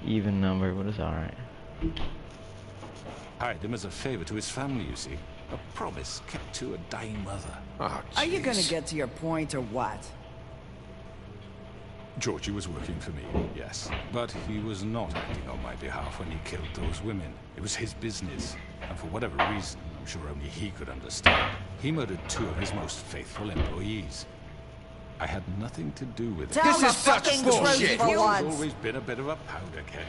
Even number, but it's alright. Hired him as a favor to his family, you see. A promise kept to a dying mother. Oh, Are you gonna jeez. get to your point or what? Georgie was working for me, yes. But he was not acting on my behalf when he killed those women. It was his business. And for whatever reason, I'm sure only he could understand, he murdered 2 of his most faithful employees. I had nothing to do with it. Tell This the is such fucking bullshit. truth for He's once. always been a bit of a powder keg.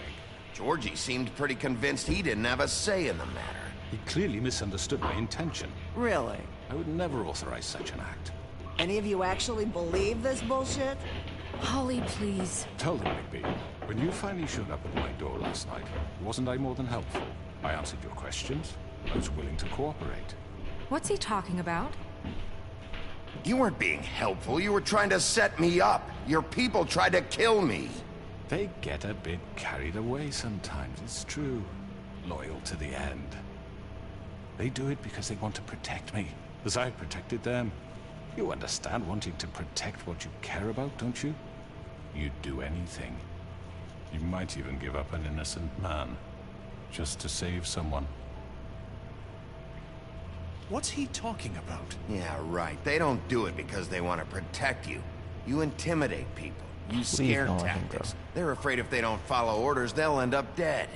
Georgie seemed pretty convinced he didn't have a say in the matter. He clearly misunderstood my intention. Really? I would never authorize such an act. Any of you actually believe this bullshit? Holly, please. Tell them, Rigby, when you finally showed up at my door last night, wasn't I more than helpful? I answered your questions. I was willing to cooperate. What's he talking about? You weren't being helpful. You were trying to set me up. Your people tried to kill me. They get a bit carried away sometimes, it's true. Loyal to the end. They do it because they want to protect me, as I protected them. You understand wanting to protect what you care about, don't you? You'd do anything. You might even give up an innocent man, just to save someone. What's he talking about? Yeah, right. They don't do it because they want to protect you. You intimidate people. Use scare don't let him tactics. go. They're afraid if they don't follow orders, they'll end up dead.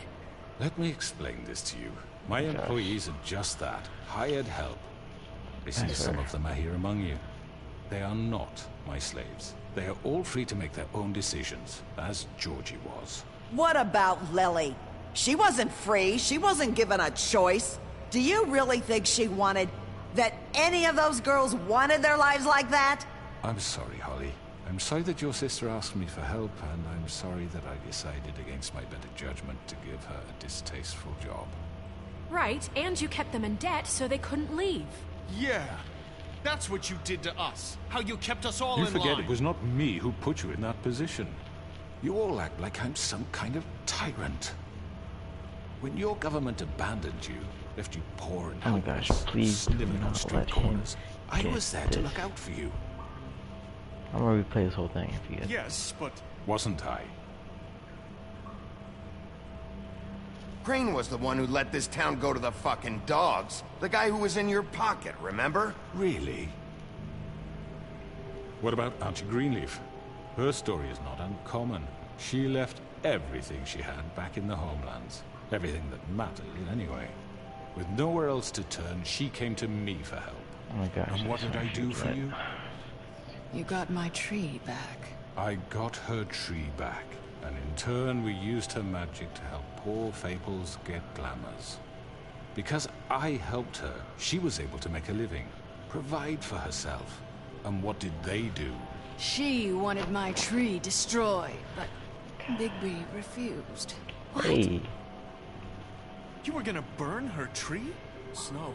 Let me explain this to you. My employees are just that, hired help. I see some of them are here among you. They are not my slaves. They are all free to make their own decisions, as Georgie was. What about Lily? She wasn't free. She wasn't given a choice. Do you really think she wanted... that any of those girls wanted their lives like that? I'm sorry, Holly. I'm sorry that your sister asked me for help, and I'm sorry that I decided against my better judgment to give her a distasteful job. Right, and you kept them in debt so they couldn't leave. Yeah. That's what you did to us. How you kept us all You in forget line. it was not me who put you in that position. You all act like I'm some kind of tyrant. When your government abandoned you, left you poor and Oh my gosh, helpless, please do living on not street let him corners, I get was there to this. look out for you. I'm gonna replay this whole thing if you guys. Yes, but Wasn't I? Crane was the one who let this town go to the fucking dogs. The guy who was in your pocket, remember? Really? What about Auntie Greenleaf? Her story is not uncommon. She left everything she had back in the homelands. Everything that mattered, anyway. With nowhere else to turn, she came to me for help. Oh my gosh. And what did I do for you? You got my tree back. I got her tree back, and in turn we used her magic to help poor Faples get glamours. Because I helped her, she was able to make a living, provide for herself. And what did they do? She wanted my tree destroyed, but Bigby refused. Hey, you were gonna burn her tree? Snow,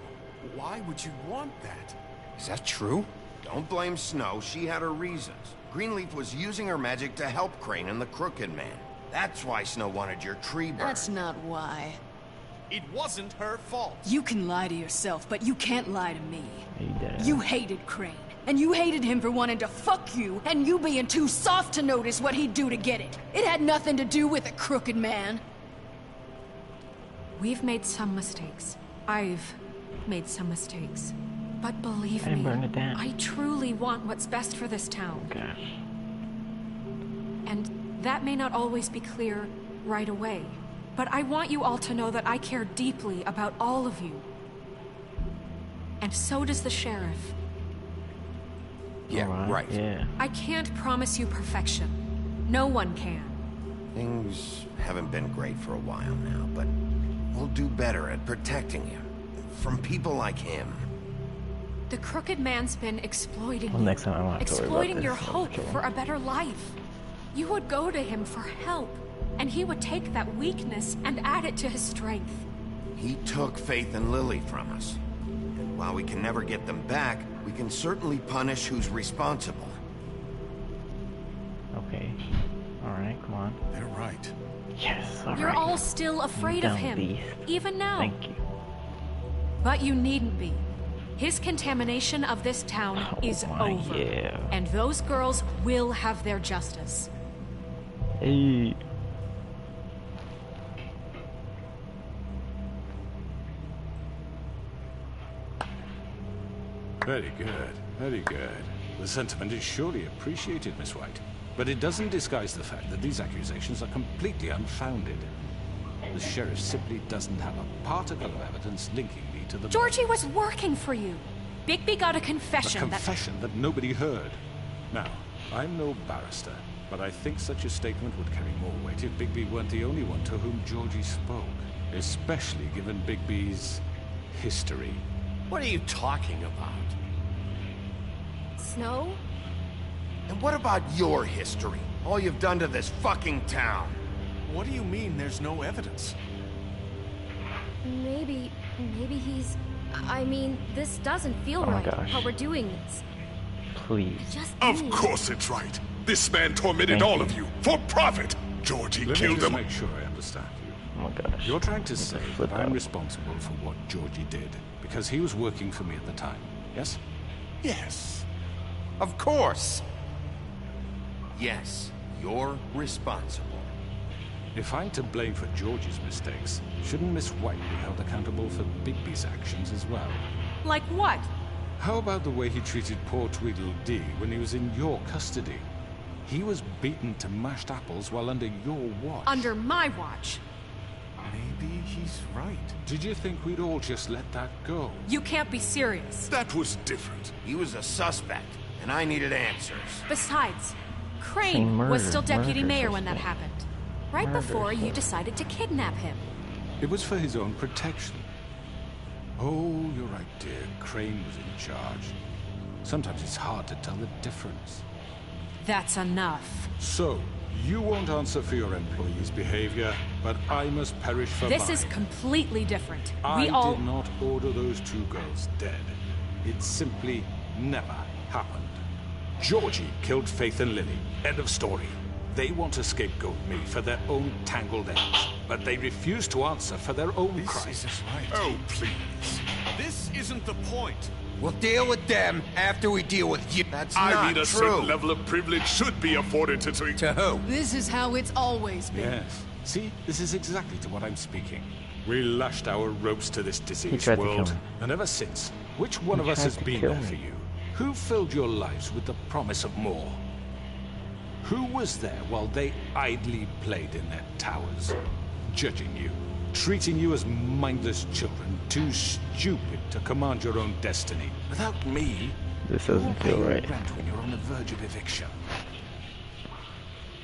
why would you want that? Is that true? Don't blame Snow. She had her reasons. Greenleaf was using her magic to help Crane and the Crooked Man. That's why Snow wanted your tree burned. That's not why. It wasn't her fault. You can lie to yourself, but you can't lie to me. you did it. You hated Crane, and you hated him for wanting to fuck you, and you being too soft to notice what he'd do to get it. It had nothing to do with a crooked man. We've made some mistakes. I've made some mistakes. But believe And me, burn it down. I truly want what's best for this town. Gosh. And that may not always be clear right away. But I want you all to know that I care deeply about all of you. And so does the sheriff. Yeah, Alright, right. Yeah. I can't promise you perfection. No one can. Things haven't been great for a while now, but we'll do better at protecting you. From people like him. The Crooked Man's been exploiting Well, you. next time I won't have to worry about Exploiting this. your I'll hope kill him. for a better life. You would go to him for help, and he would take that weakness and add it to his strength. He took Faith and Lily from us. And while we can never get them back, we can certainly punish who's responsible. Okay. Alright, come on. They're right. Yes, alright. You're all still afraid of Dumb him, beast. even now. Thank you. But you needn't be. His contamination of this town Oh is my, over. yeah. And those girls will have their justice. Hey. Very good, very good. The sentiment is surely appreciated, Miss White. But it doesn't disguise the fact that these accusations are completely unfounded. The sheriff simply doesn't have a particle of evidence linking me to the... Georgie was working for you. Bigby got a confession A confession that nobody heard. Now, I'm no barrister, but I think such a statement would carry more weight if Bigby weren't the only one to whom Georgie spoke. Especially given Bigby's history. What are you talking about? Snow? And what about your history? All you've done to this fucking town? What do you mean there's no evidence? Maybe he's... I mean, this doesn't feel Oh my right, gosh. how we're doing this. Please. Just Of me. course it's right. This man tormented Thank all you. of you for profit. Georgie Let me killed just them. make sure I understand you. Oh my gosh. You're trying to It's say a that flip I'm out. responsible for what Georgie did because he was working for me at the time, yes? Yes. Of course. Yes, you're responsible. If I'm to blame for Georgie's mistakes, shouldn't Miss White be held accountable for Bigby's actions as well? Like what? How about the way he treated poor Tweedledee when he was in your custody? He was beaten to mashed apples while under your watch. Under my watch. Maybe he's right. Did you think we'd all just let that go? You can't be serious. That was different. He was a suspect, and I needed answers. Besides, Saying Crane was murder, still deputy murder mayor when that suspect. happened. Right Murder before you suspect. decided to kidnap him. It was for his own protection. Oh, you're right, dear. Crane was in charge. Sometimes it's hard to tell the difference. That's enough. So, you won't answer for your employees' behavior, but I must perish for mine. This is completely different. I We all... did not order those two girls dead. It simply never happened. Georgie killed Faith and Lily. End of story. They want to scapegoat me for their own tangled ends, but they refuse to answer for their own This crimes. isn't right. Oh, please. This isn't the point. We'll deal with them after we deal with you. That's I not mean, a true. certain level of privilege should be afforded to... To who? This is how it's always been. Yes. See, this is exactly to what I'm speaking. We lashed our ropes to this diseased tried to kill world, me. and ever since, which one He of us tried has to been kill there me. for you? Who filled your lives with the promise of more? Who was there while they idly played in their towers, judging you, treating you as mindless children, too stupid to command your own destiny? Without me, This who will doesn't pay feel your right. rent when you're on the verge of eviction?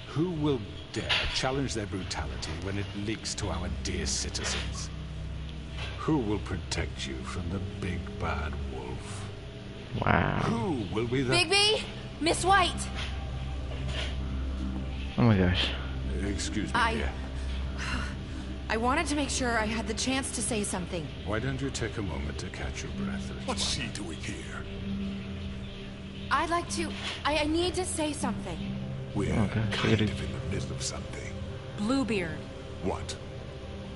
Who will dare challenge their brutality when it leaks to our dear citizens? Who will protect you from the big bad wolf? Wow. Who will be the... Bigby! Miss White! Oh my gosh. Excuse me, I- dear. I wanted to make sure I had the chance to say something. Why don't you take a moment to catch your breath? Miss What's White? she doing here? I'd like to... I need to say something. We're Okay, kind so of in the midst of something. Bluebeard. What?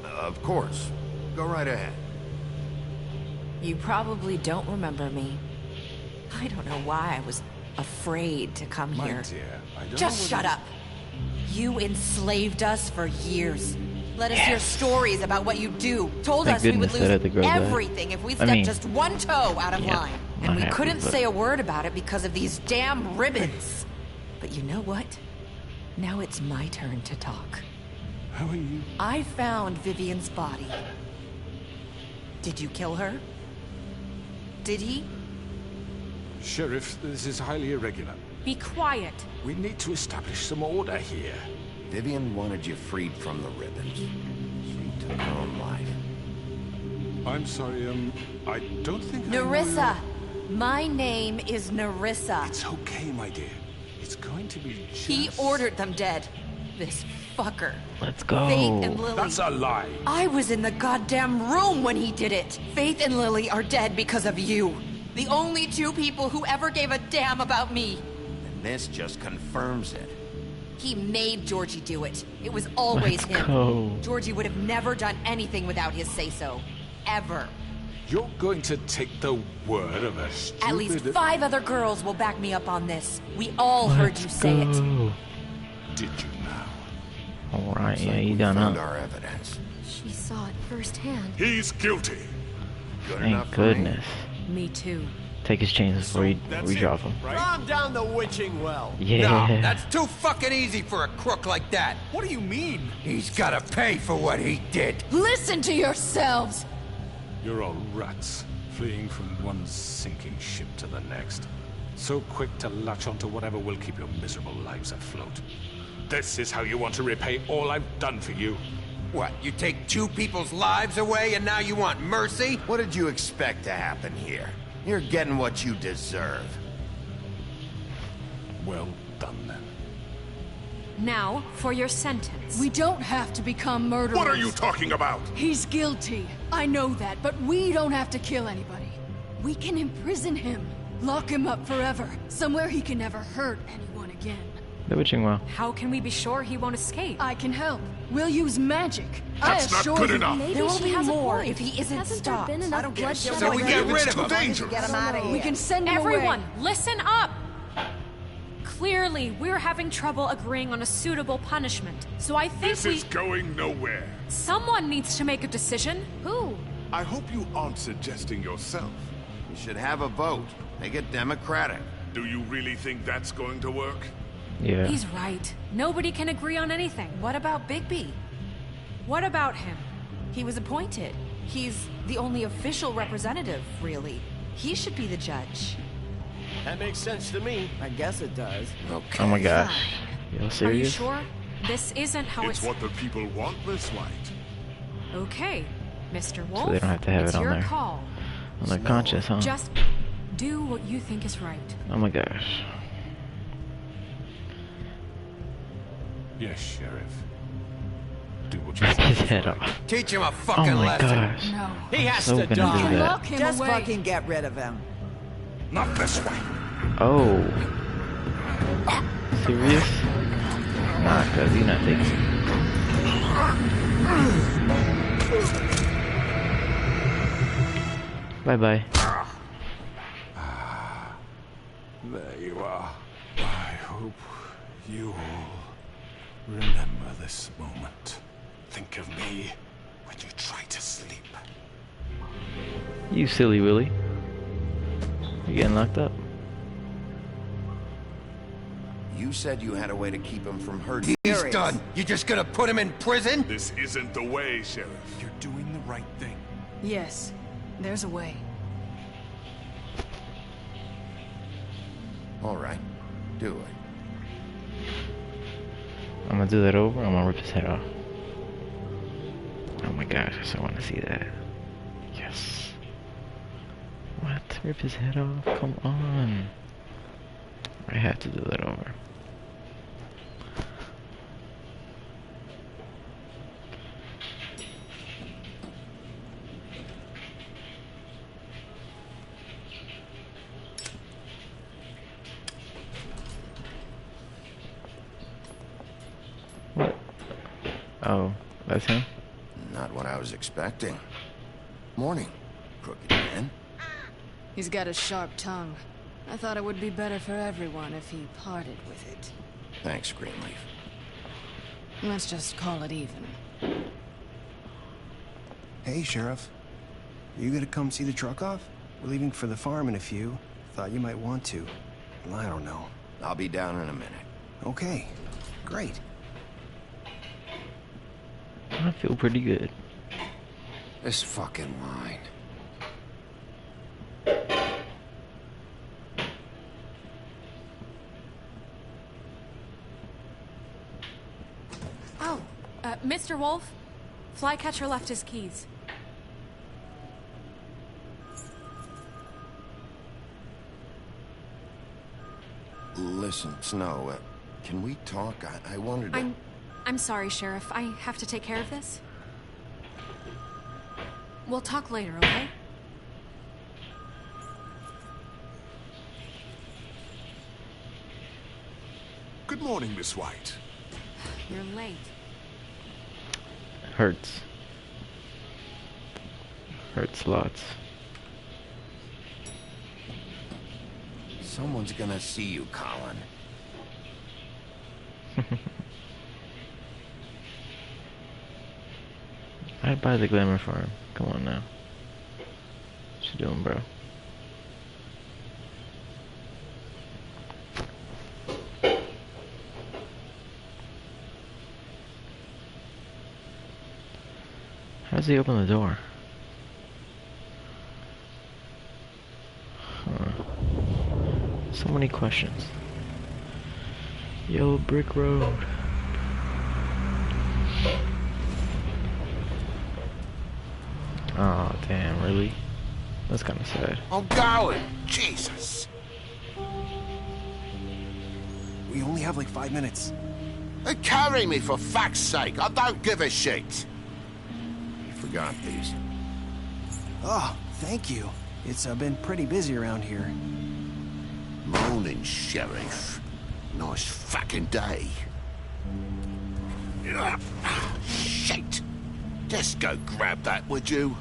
Of course. Go right ahead. You probably don't remember me. I don't know why I was afraid to come My here. dear, I don't Just know shut whether- up. You enslaved us for years. Let us hear stories about what you do. Told Thank us we would goodness I had to lose grow that. everything if we I stepped mean, just one toe out of yeah, line. not And we happy, couldn't but- say a word about it because of these damn ribbons. But you know what? Now it's my turn to talk. How are you? I found Vivian's body. Did you kill her? Did he? Sheriff, this is highly irregular. Be quiet. We need to establish some order here. Vivian wanted you freed from the ribbons. She took her own life. I'm sorry, I don't think I know Nerissa! you. My name is Nerissa. It's okay, my dear. It's going to be just... He ordered them dead. This fucker. Let's go. Faith and Lily. That's a lie. I was in the goddamn room when he did it. Faith and Lily are dead because of you. The only two people who ever gave a damn about me. And this just confirms it. He made Georgie do it. It was always Let's him. go. Georgie would have never done anything without his say-so. Ever. You're going to take the word of a stupid... At least 5 other girls will back me up on this. We all heard you say it. Go. Did you now? Alright, yeah, Like you we done found up. our evidence. She saw it firsthand. He's guilty. Good Thank enough for me. goodness. Me too. Take his chains before we drop him. Calm down the witching well. Yeah. No, that's too fucking easy for a crook like that. What do you mean? He's gotta pay for what he did. Listen to yourselves! You're all rats, fleeing from one sinking ship to the next. So quick to latch onto whatever will keep your miserable lives afloat. This is how you want to repay all I've done for you. What, you take two people's lives away and now you want mercy? What did you expect to happen here? You're getting what you deserve. Well done, then. Now, for your sentence. We don't have to become murderers. What are you talking about? He's guilty. I know that, but we don't have to kill anybody. We can imprison him. Lock him up forever. Somewhere he can never hurt anyone again. The witching well. How can we be sure he won't escape? I can help. We'll use magic. That's not good enough. Maybe There will she be has a more point. if he isn't Hasn't stopped. there been enough bloodshed So we get rid of him. Dangerous. Get him out of here. We can send him Everyone, away. listen up! Clearly, we're having trouble agreeing on a suitable punishment. So I think This is going nowhere. someone needs to make a decision. Who? I hope you aren't suggesting yourself. You should have a vote. Make it democratic. Do you really think that's going to work? Yeah. He's right. Nobody can agree on anything. What about Bigby? What about him? He was appointed. He's the only official representative, really. He should be the judge. That makes sense to me. I guess it does. Okay. Oh my gosh. Y'all Are you serious? sure? This isn't how It's what the people want, Miss White. Okay, Mr. Wolf. So they don't have to have it's it on your there. call. On their conscience, huh? Just do what you think is right. Oh my gosh. Yes, Sheriff. Do what you Rip think his is head right. off. Teach him a Oh fucking my lesson. gosh. No. He has So to gonna die. do that. Lock him Just away. fucking get rid of him. Not this way. Oh. Serious? Nah, cuz you're not taking it. Bye bye. There you are. I hope you all remember this moment. Think of me when you try to sleep. You silly Willy. You're getting locked up. You said you had a way to keep him from hurting. He's done. You just gonna put him in prison? This isn't the way, Sheriff. You're doing the right thing. Yes, there's a way. All right. Do it. I'm gonna do that over. I'm gonna rip his head off. Oh my gosh, I so want to see that. Yes. What? Rip his head off? Come on. I have to do that over. What? Oh, that's him? Not what I was expecting. Morning, crooked man. He's got a sharp tongue. I thought it would be better for everyone if he parted with it. Thanks, Greenleaf. Let's just call it even. Hey, Sheriff. Are you gonna come see the truck off? We're leaving for the farm in a few. Thought you might want to. Well, I don't know. I'll be down in a minute. Okay. Great. I feel pretty good. This fucking line. Oh, Mr. Wolf, Flycatcher left his keys. Listen, Snow, can we talk? I wanted to... I'm sorry, Sheriff. I have to take care of this. We'll talk later, okay? Good morning, Miss White. You're late. Hurts. Hurts lots. Someone's gonna see you, Colin. I'd buy the glamour farm. Come on now. What you doing, bro? How does he open the door? Huh. So many questions. Yellow brick road. Oh damn, really? That's kind of sad. I'm going! Jesus! We only have like 5 minutes. Carry me for fuck's sake! I don't give a shit! You forgot these. Oh, thank you. It's been pretty busy around here. Morning, Sheriff. Nice fucking day. Shit! Just go grab that, would you?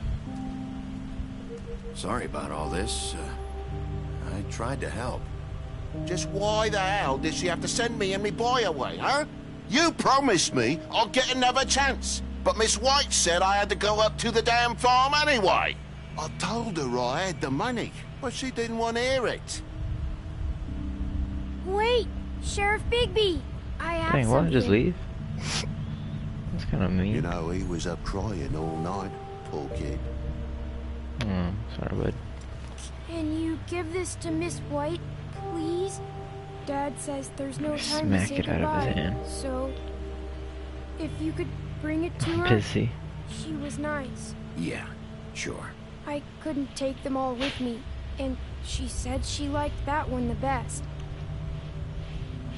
Sorry about all this. I tried to help. Just why the hell did she have to send me and me boy away, huh? You promised me I'd get another chance, but Miss White said I had to go up to the damn farm anyway. I told her I had the money, but she didn't want to hear it. Wait, Sheriff Bigby, I have Dang, something. what? Just leave? That's kind of mean. You know, he was up crying all night, poor kid. Sorry, bud. Can you give this to Miss White, please? Dad says there's no time to Smack say it out of his goodbye, hand. so if you could bring it to her. Pissy. She was nice. Yeah, sure. I couldn't take them all with me, and she said she liked that one the best.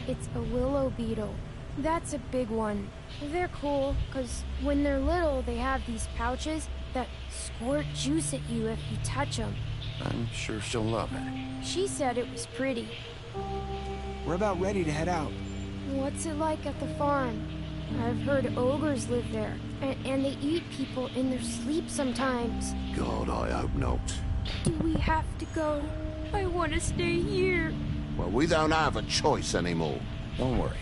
It's a willow beetle. That's a big one. They're cool, because when they're little, they have these pouches that squirt juice at you if you touch them. I'm sure she'll love it. She said it was pretty. We're about ready to head out. What's it like at the farm? I've heard ogres live there, and they eat people in their sleep sometimes. God, I hope not. Do we have to go? I want to stay here. Well, we don't have a choice anymore. Don't worry.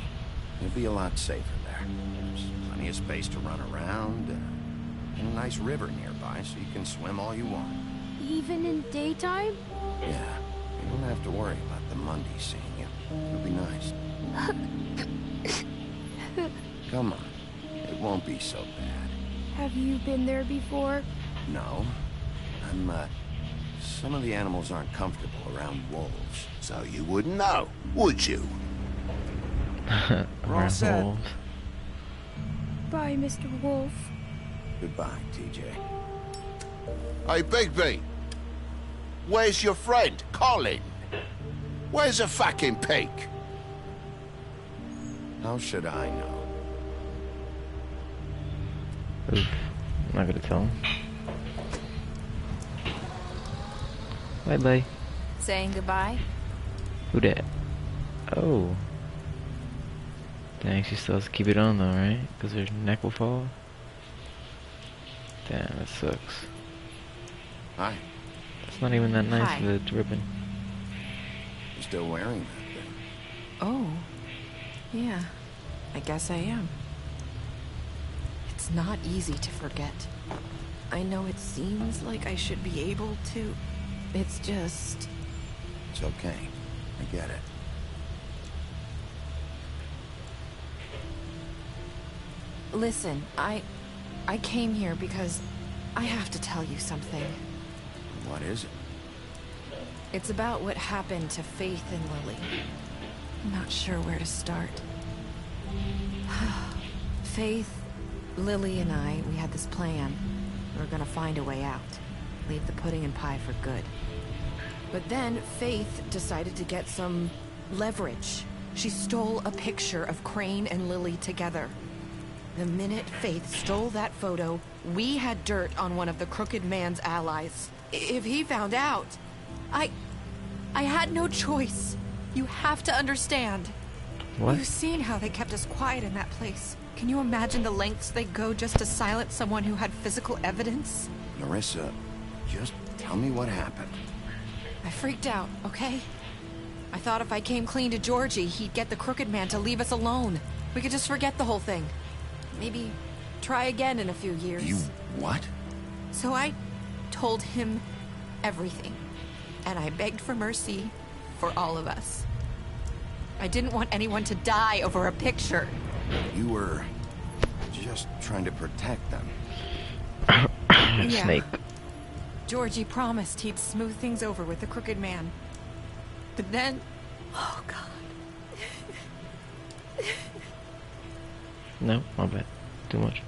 You'll be a lot safer there. There's plenty of space to run around, and a nice river nearby so you can swim all you want. Even in daytime? Yeah, you don't have to worry about the Mundy seeing you. It'll be nice. Come on. It won't be so bad. Have you been there before? No. Some of the animals aren't comfortable around wolves. So you wouldn't know, would you? We're all set. Wolves. Bye, Mr. Wolf. Goodbye, TJ. Hey, Bigby. Where's your friend, Colin? Where's the fucking pig? How should I know? Oof. I'm not gonna tell him. Bye bye. Saying goodbye? Who dat? Oh. Dang, she still has to keep it on though, right? Because her neck will fall. Damn, that sucks. Hi. It's not even that nice Hi. of a ribbon. You still wearing that thing? Oh. Yeah. I guess I am. It's not easy to forget. I know it seems like I should be able to. It's just... It's okay. I get it. Listen, I came here because I have to tell you something. What is it? It's about what happened to Faith and Lily. I'm not sure where to start. Faith, Lily, and I, we had this plan. We were gonna find a way out. Leave the pudding and pie for good. But then Faith decided to get some leverage. She stole a picture of Crane and Lily together. The minute Faith stole that photo, we had dirt on one of the Crooked Man's allies. If he found out, I had no choice. You have to understand. What? You've seen how they kept us quiet in that place. Can you imagine the lengths they go just to silence someone who had physical evidence? Nerissa, just tell me what happened. I freaked out, okay? I thought if I came clean to Georgie, he'd get the Crooked Man to leave us alone. We could just forget the whole thing. Maybe try again in a few years. You what? So I told him everything. And I begged for mercy for all of us. I didn't want anyone to die over a picture. You were just trying to protect them. Yeah. Snake. Georgie promised he'd smooth things over with the Crooked Man. But then... Oh, God. No, my bad. Too much.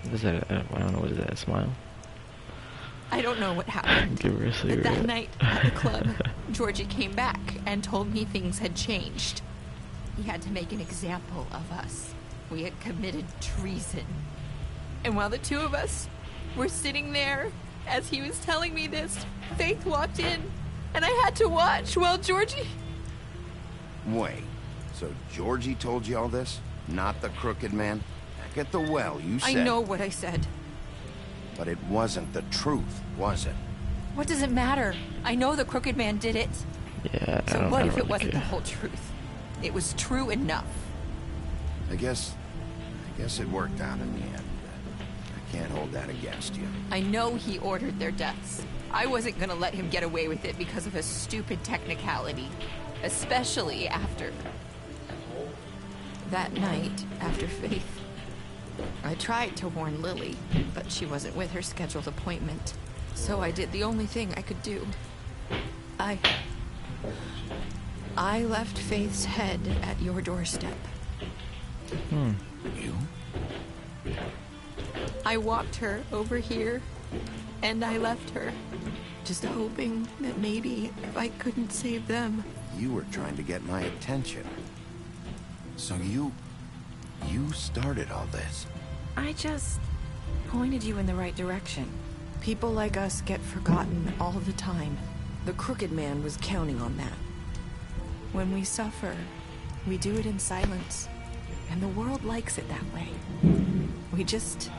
What is that? I don't know. What is that? A smile? I don't know what happened. Give her a But cigarette. that night at the club, Georgie came back and told me things had changed. He had to make an example of us. We had committed treason. And while the two of us were sitting there, as he was telling me this, Faith walked in, and I had to watch while Georgie... Wait, so Georgie told you all this? Not the Crooked Man? Back at the well, you said... I know what I said. But it wasn't the truth, was it? What does it matter? I know the Crooked Man did it. Yeah, I So don't what if really it wasn't care. the whole truth? It was true enough. I guess it worked out in the end. I can't hold that against you. I know he ordered their deaths. I wasn't gonna let him get away with it because of a stupid technicality. Especially after... That night, after Faith, I tried to warn Lily, but she wasn't with her scheduled appointment. So I did the only thing I could do. I left Faith's head at your doorstep. You? I walked her over here, and I left her. Just hoping that maybe if I couldn't save them... You were trying to get my attention. So you started all this. I just pointed you in the right direction. People like us get forgotten all the time. The Crooked Man was counting on that. When we suffer, we do it in silence. And the world likes it that way. We just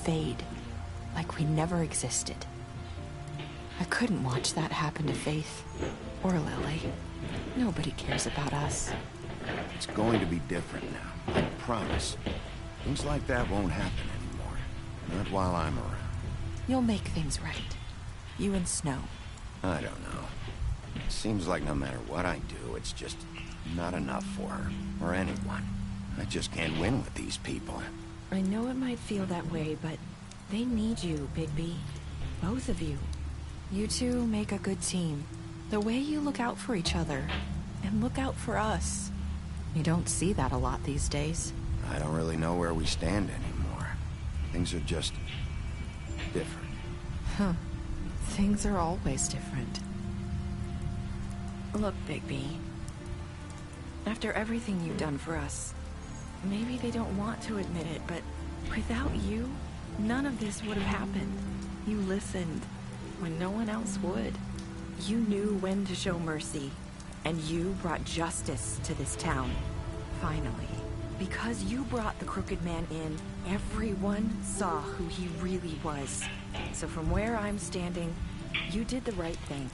fade, like we never existed. I couldn't watch that happen to Faith, or Lily. Nobody cares about us. It's going to be different now, I promise. Things like that won't happen anymore. Not while I'm around. You'll make things right. You and Snow. I don't know. It seems like no matter what I do, it's just not enough for her, or anyone. I just can't win with these people. I know it might feel that way, but they need you, Bigby. Both of you. You two make a good team. The way you look out for each other, and look out for us. You don't see that a lot these days. I don't really know where we stand anymore. Things are just... different. Huh. Things are always different. Look, Bigby. After everything you've done for us, maybe they don't want to admit it, but without you, none of this would have happened. You listened when no one else would. You knew when to show mercy, and you brought justice to this town. Finally. Because you brought the Crooked Man in, everyone saw who he really was. So from where I'm standing, you did the right thing.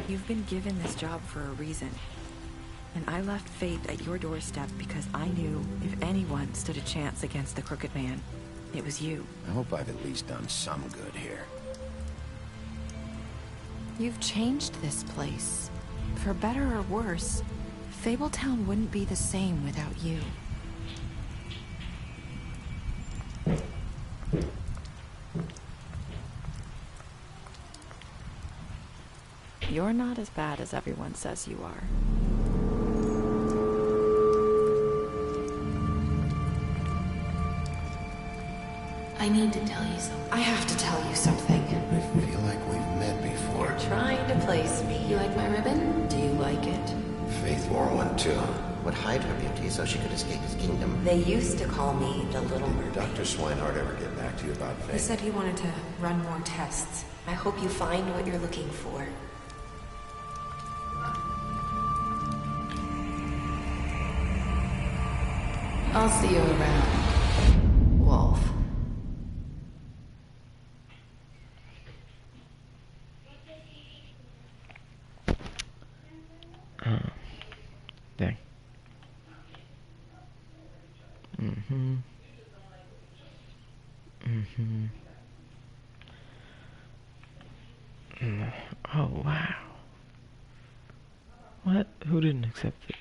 You've been given this job for a reason. And I left Faith at your doorstep because I knew if anyone stood a chance against the Crooked Man, it was you. I hope I've at least done some good here. You've changed this place. For better or worse, Fabletown wouldn't be the same without you. You're not as bad as everyone says you are. I need to tell you something. I have to tell you something. I feel like we've met before. You're trying to place me. You like my ribbon? Do you like it? Faith wore one too. Would hide her beauty so she could escape his kingdom. They used to call me the Little Mermaid. Dr. Swinehart ever get back to you about Faith? He said he wanted to run more tests. I hope you find what you're looking for. I'll see you around, Wolf. Dang. Oh, wow. What? Who didn't accept it?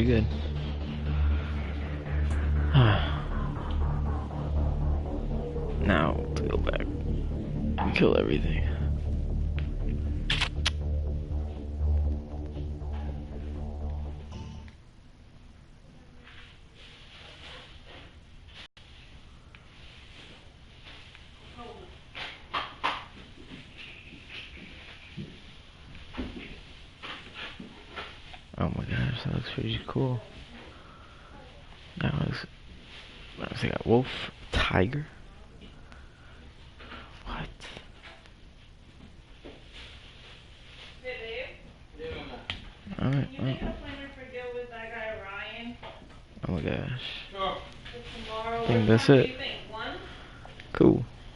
pretty good. Now to go back and kill everything. Oh my gosh, that looks pretty cool. That was, I got wolf, tiger. What? Alright, well. Oh my gosh. I think that's it. Cool.